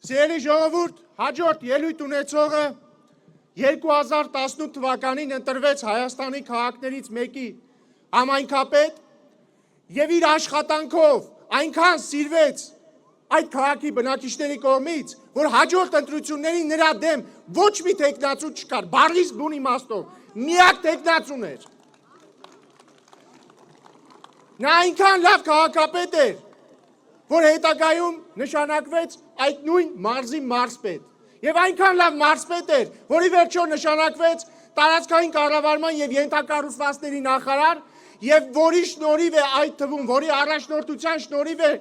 Սիրելի ժողովուրդ, հաջորդ ելույթ ունեցողը 2018 թվականին ընտրվեց Հայաստանի քաղաքներից մեկի համայնքապետ եւ իր աշխատանքով այնքան սիրվեց այդ քաղաքի բնակիչների կողմից, որ հաջորդ ընտրություններին նրա դեմ ոչ մի տեխնացու չկար, բառից բուն իմաստով, միակ տեխնացուն էր։ Նա այնքան լավ քաղաքապետ էր, որ հետագայում նշանակվեց այդ նույն մարզի մարզպետ։ Եվ այնքան լավ մարզպետ էր, որի վերջո նշանակվեց տարածքային կառավարման եւ ենթակառուցվածքների նախարար, եւ որի շնորհիվ է այդ թվում, որի առաջնորդության շնորհիվ է,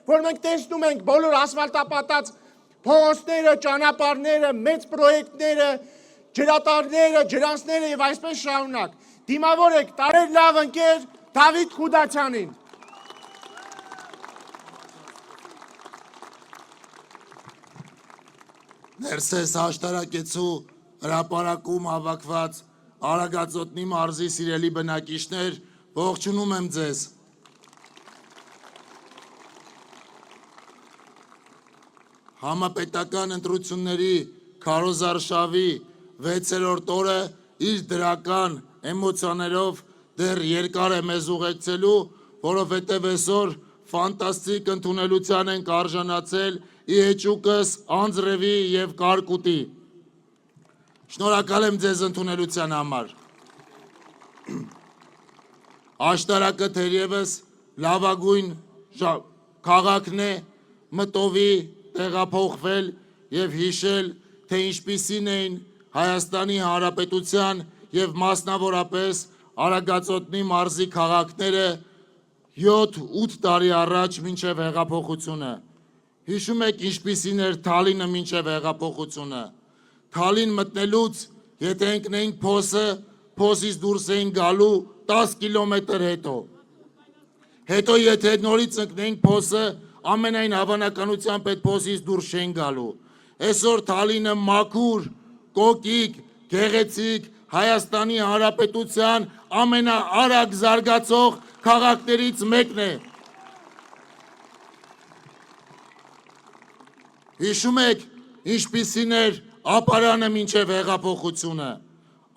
որ մենք տեսնում ենք բոլոր ասֆալտապատած փողոցները, ճանապարհները, մեծ պրոյեկտները, ջրատարները, ջրանցները եւ այսպես շարունակ։ Դիմավոր եք տարեր լավ ընկեր Դավիթ Խուդացյանին։ Ներսես աշտարակեցու հրապարակում հավաքված Արագածոտնի մարզի սիրելի բնակիչներ, ողջունում եմ ձեզ։ Համապետական ընտրությունների քարոզարշավի 6-րդ օրը իր դրական էմոցիաներով դեռ երկար է մեզ ուղեկցելու, որովհետև այսօր ֆանտաստիկ ընդունելության ենք արժանացել իհեճուկս, անձրևի և կարկուտի։ Շնորհակալ եմ ձեզ ընդունելության համար։ Աշտարակը թերևս լավագույն քաղաքն է մտովի տեղափոխվել և հիշել, թե ինչպիսին էին Հայաստանի Հանրապետության և մասնավորապես Արագածոտնի մարզի քաղաքները 7-8 տարի առաջ մինչև հեղափոխությունը։ Հիշում եք ինչպիսին էր Թալինը մինչև հեղափոխությունը։ Թալին մտնելուց, եթե ընկնեինք փոսը, փոսից դուրս էին գալու 10 կիլոմետր հետո։ Հետո եթե նորից ընկնեինք փոսը, ամենայն հավանականությամբ այդ փոսից դուրս չէին գալու։ Այսօր Թալինը մաքուր, կոկիկ, գեղեցիկ Հայաստանի Հանրապետության ամենաարագ զարգացող քաղաքներից մեկն է։ Հիշում եք ինչպիսին էր ապարանը մինչև հեղափոխությունը։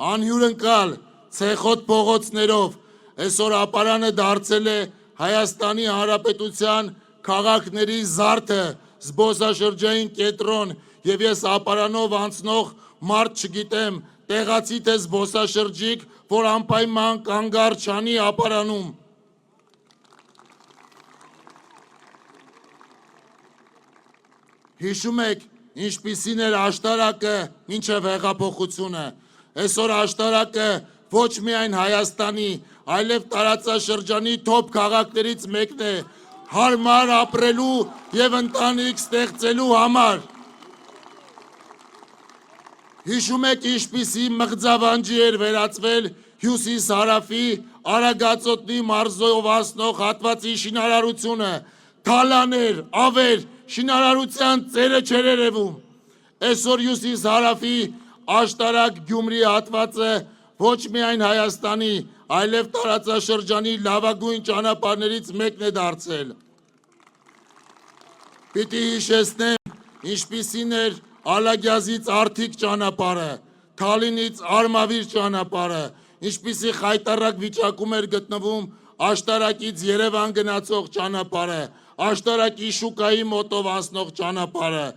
Անհյուրընկալ ցեխոտ փողոցներով, այսօր ապարանը դարձել է Հայաստանի Հանրապետության քաղաքների զարդը, զբոսաշրջային կենտրոն, եւ ես ապարանով անցնող մարդ չգիտեմ, տեղացի թե զբոսաշրջիկ, որ անպայման կանգառ չանի ապարանում։ Հիշում եք ինչպիսին էր աշտարակը մինչև հեղափոխությունը։ Այսօր աշտարակը ոչ միայն Հայաստանի, այլև տարածաշրջանի թոփ քաղաքներից մեկն է, հարմար ապրելու եւ ընտանիք ստեղծելու համար։ Հիշում եք ինչպիսի մղձավանջի էր վերածվել հյուսիս-հարավի Արագածոտնի մարզով անցնող հատվածի շինարարությունը, թալաներ, ավեր, շինարարության ծերը չէր երևում։ Այսօր հյուսիս-հարավի Աշտարակ Գյումրի հատվածը ոչ միայն Հայաստանի, այլև տարածաշրջանի լավագույն ճանապարհներից մեկն է դարձել։ Պիտի հիշեցնեմ, ինչպիսին էր Ալագյազից Արթիկ ճանապարհը, Թալինից Արմավիր ճանապարհը, ինչպիսի խայտառակ վիճակում էր գտնվում Աշտարակից Երևան գնացող ճանապարհը, Աշտարակի շուկայի մոտով անցնող ճանապարհը,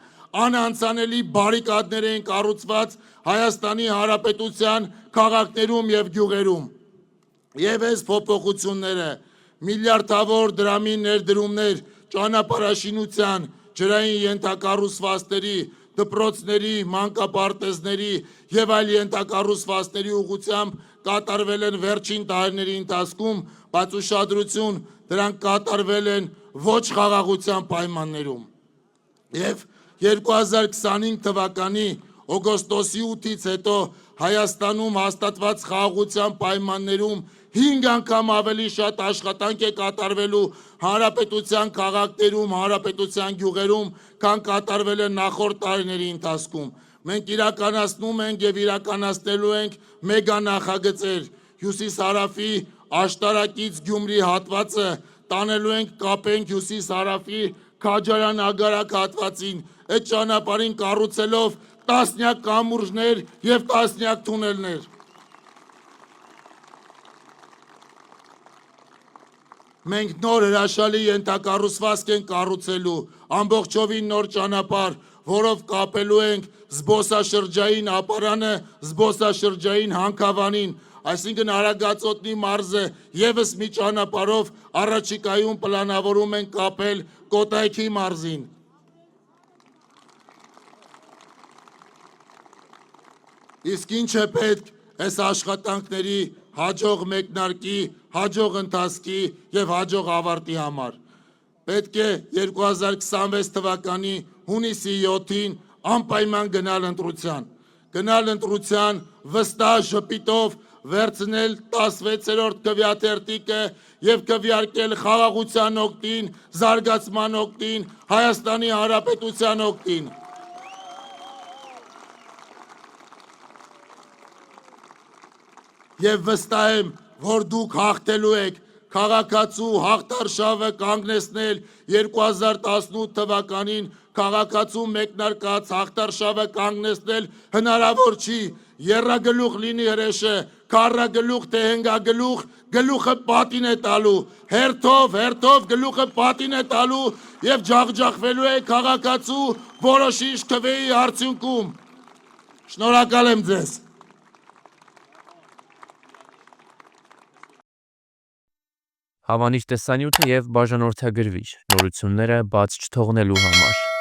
անանցանելի բարիկադներ էին կառուցված Հայաստանի Հանրապետության քաղաքներում եւ գյուղերում։ Եվ այս փոփոխությունները, միլիարդավոր դրամի ներդրումներ ճանապարհաշինության, ջրային ենթակառուցվածքների, դպրոցների, մանկապարտեզների եւ այլ ենթակառուցվածքների ուղղությամբ կատարվել են վերջին տարիների ընթացքում, բայց ուշադրություն, դրանք կատարվել են ոչ խաղաղության պայմաններում։ Եվ 2025 թվականի օգոստոսի 8-ից հետո Հայաստանում հաստատված խաղաղության պայմաններում 5 անգամ ավելի շատ աշխատանք է կատարվելու հանրապետության քաղաքներում, հանրապետության գյուղերում, քան կատարվել է նախորդ տարիների ընթացքում։ Մենք իրականացնում ենք եւ իրականացնելու ենք մեգա նախագծեր։ Հյուսիս-հարավի Աշտարակից Գյումրի հատվածը տանելու ենք կապենք հյուսիս-հարավի Քաջարյան ագարակ հատվածին, այդ ճանապարհին կառուցելով տասնյակ կամուրջներ եւ տասնյակ թունելներ։ Մենք նոր հրաշալի ենթակառուցվածք ենք կառուցելու, ամբողջովին նոր ճանապարհ, որով կապելու ենք զբոսաշրջային ապարանը զբոսաշրջային հանքավանին, այսինքն Արագածոտնի մարզը եւս մի ճանապարհով առաջիկայում պլանավորում ենք կապել Կոտայքի մարզին։ Իսկ ինչ է պետք այս աշխատանքների հաջող մեկնարկի, հաջող ընթացքի եւ հաջող ավարտի համար։ Պետք է 2026 թվականի հունիսի 7-ին անպայման գնալ ընտրության վստահ ժպիտով վերցնել 16-րդ քվեաթերթիկը եւ քվեարկել խաղաղության օգտին, զարգացման օգտին, Հայաստանի Հանրապետության օգտին։ Եվ վստահ եմ, որ դուք հաղթելու եք, քաղաքացու հաղթարշավը կանգնեցնել 2018 թվականին քաղաքացու մեկնարկած հաղթարշավը կանգնեցնել հնարավոր չի, եռագլուխ լինի հրեշը, քառագլուխ թե հենգագլուխ, գլուխը պատին է տալու, հերթով գլուխը պատին է տալու եւ ջախջախվելու է քաղաքացու որոշիչ քվեի արդյունքում։ Շնորհակալ եմ ձեզ։ Հավանիչ տեսանյութը եւ բաժանորդագրվիչ նորությունները բաց չթողնելու համար։